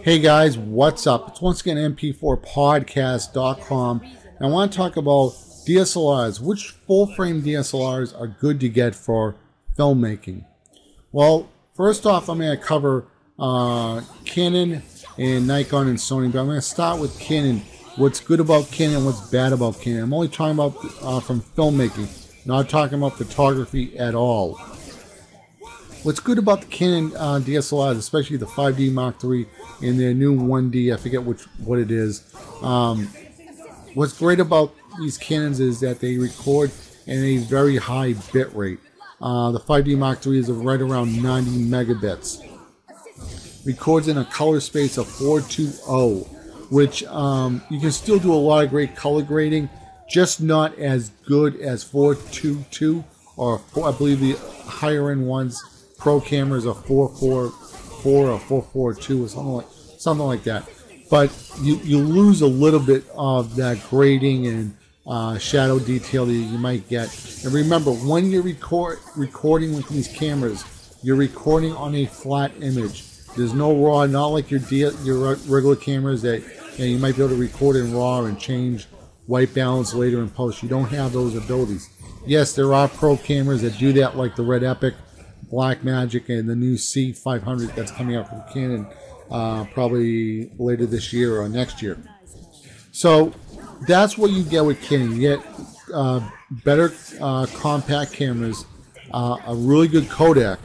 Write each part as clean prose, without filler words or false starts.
Hey guys, what's up? It's once again mp4podcast.com, and I want to talk about DSLRs. Which full-frame DSLRs are good to get for filmmaking? Well, first off, I'm going to cover Canon and Nikon and Sony, but I'm going to start with Canon. What's good about Canon, what's bad about Canon. I'm only talking about from filmmaking, not talking about photography at all. What's good about the Canon DSLRs, especially the 5D Mark III and their new 1D, I forget what it is. What's great about these Canons is that they record in a very high bit rate. The 5D Mark III is right around 90 megabits. Records in a color space of 420, which you can still do a lot of great color grading, just not as good as 422, or I believe the higher end ones. Pro cameras are 444 or 442 or something like that. But you lose a little bit of that grading and shadow detail that you might get. And remember, when you're recording with these cameras, you're recording on a flat image. There's no raw, not like your regular cameras that you might be able to record in raw and change white balance later in post. You don't have those abilities. Yes, there are pro cameras that do that, like the Red Epic, Blackmagic, and the new C500 that's coming out from Canon probably later this year or next year. So that's what you get with Canon. You get better compact cameras, a really good codec,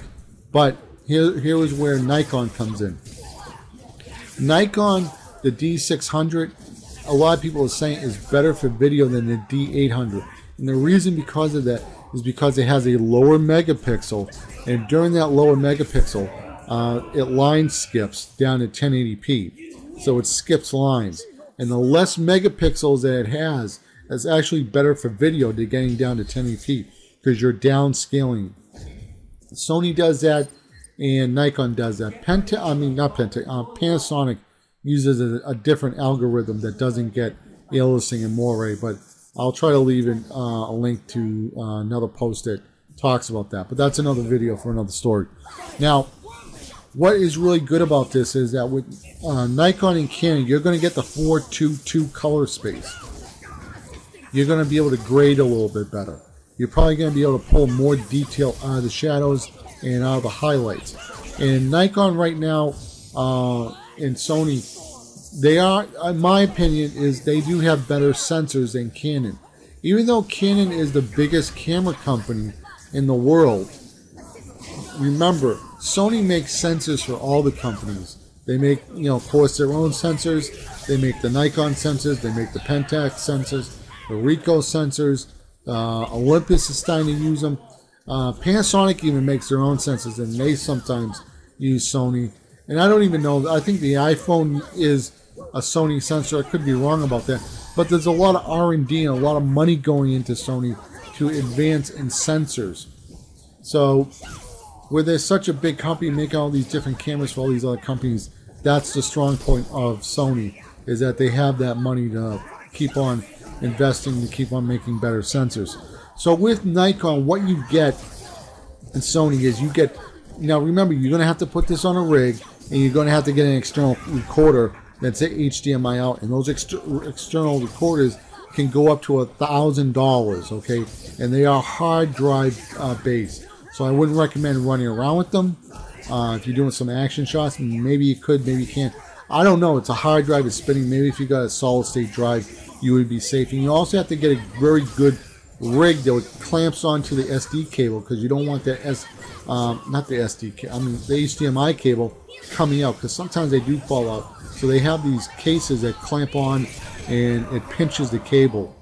but here is where Nikon comes in. Nikon, the D600, a lot of people are saying is better for video than the D800. And the reason because of that is because it has a lower megapixel, and during that lower megapixel, it line skips down to 1080p. So it skips lines. And the less megapixels that it has is actually better for video than getting down to 1080p because you're downscaling. Sony does that, and Nikon does that. Panasonic uses a different algorithm that doesn't get aliasing and moire, but I'll try to leave a link to another post that talks about that. But that's another video for another story. Now, what is really good about this is that with Nikon and Canon, you're going to get the 422 color space. You're going to be able to grade a little bit better. You're probably going to be able to pull more detail out of the shadows and out of the highlights. And Nikon right now and Sony, they are, in my opinion, is they do have better sensors than Canon. Even though Canon is the biggest camera company in the world, remember, Sony makes sensors for all the companies. They make, of course, their own sensors. They make the Nikon sensors. They make the Pentax sensors, the Ricoh sensors. Olympus is starting to use them. Panasonic even makes their own sensors, and they sometimes use Sony. And I don't even know. I think the iPhone is a Sony sensor. I could be wrong about that. But there's a lot of R&D and a lot of money going into Sony to advance in sensors. So where there's such a big company making all these different cameras for all these other companies, that's the strong point of Sony, is that they have that money to keep on investing, to keep on making better sensors. So with Nikon, what you get in Sony is you get, now remember, you're going to have to put this on a rig, and you're going to have to get an external recorder that's HDMI out, and those external recorders can go up to $1,000, okay? And they are hard drive based. So I wouldn't recommend running around with them. If you're doing some action shots, maybe you could, maybe you can't. I don't know. It's a hard drive. It's spinning. Maybe if you got a solid state drive, you would be safe. And you also have to get a very good rig that clamps onto the SD cable, because you don't want that not the SD cable, the HDMI cable coming out, because sometimes they do fall out. So they have these cases that clamp on, and it pinches the cable.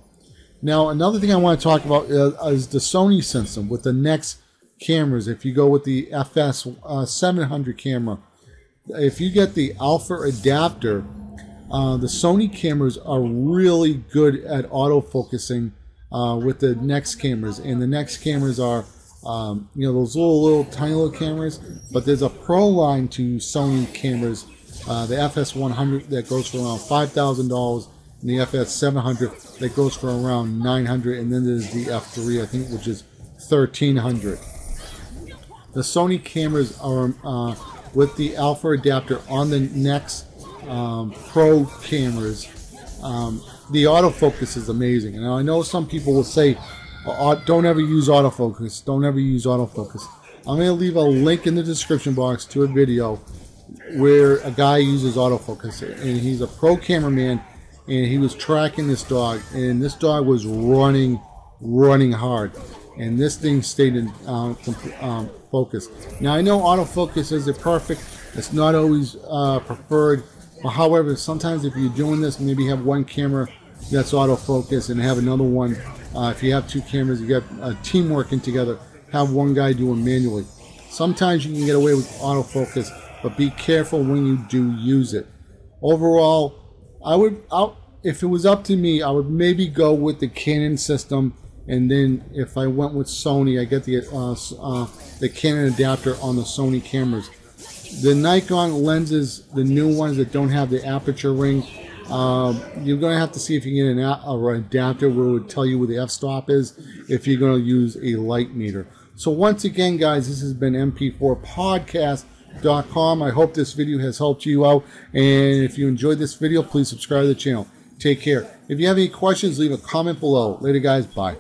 Now, another thing I want to talk about is the Sony system with the NEX cameras. If you go with the FS 700 camera, if you get the alpha adapter, the Sony cameras are really good at autofocusing with the NEX cameras. And the NEX cameras are those little tiny little cameras, but there's a pro line to Sony cameras, the FS 100 that goes for around $5,000, and the FS 700 that goes for around $900, and then there's the F3, I think, which is $1,300. The Sony cameras are with the alpha adapter on the NEX Pro cameras, the autofocus is amazing. And I know some people will say, don't ever use autofocus, don't ever use autofocus. I'm going to leave a link in the description box to a video where a guy uses autofocus, and he's a pro cameraman, and he was tracking this dog, and this dog was running hard, and this thing stayed in focus. Now I know autofocus isn't perfect, it's not always preferred, but however, sometimes if you're doing this, maybe have one camera that's autofocus and have another one, if you have two cameras, you got a team working together, have one guy doing manually. Sometimes you can get away with autofocus, but be careful when you do use it. Overall, if it was up to me, I would maybe go with the Canon system, and then if I went with Sony, I get the Canon adapter on the Sony cameras. The Nikon lenses, the new ones that don't have the aperture ring, you're going to have to see if you can get an adapter where it would tell you where the f-stop is if you're going to use a light meter. So once again, guys, this has been mp4podcast.com. I hope this video has helped you out, and if you enjoyed this video, please subscribe to the channel. Take care. If you have any questions, leave a comment below. Later, guys. Bye.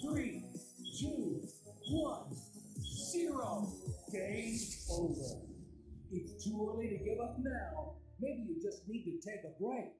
3, 2, 1, 0. Game over. It's too early to give up now. Maybe you just need to take a break.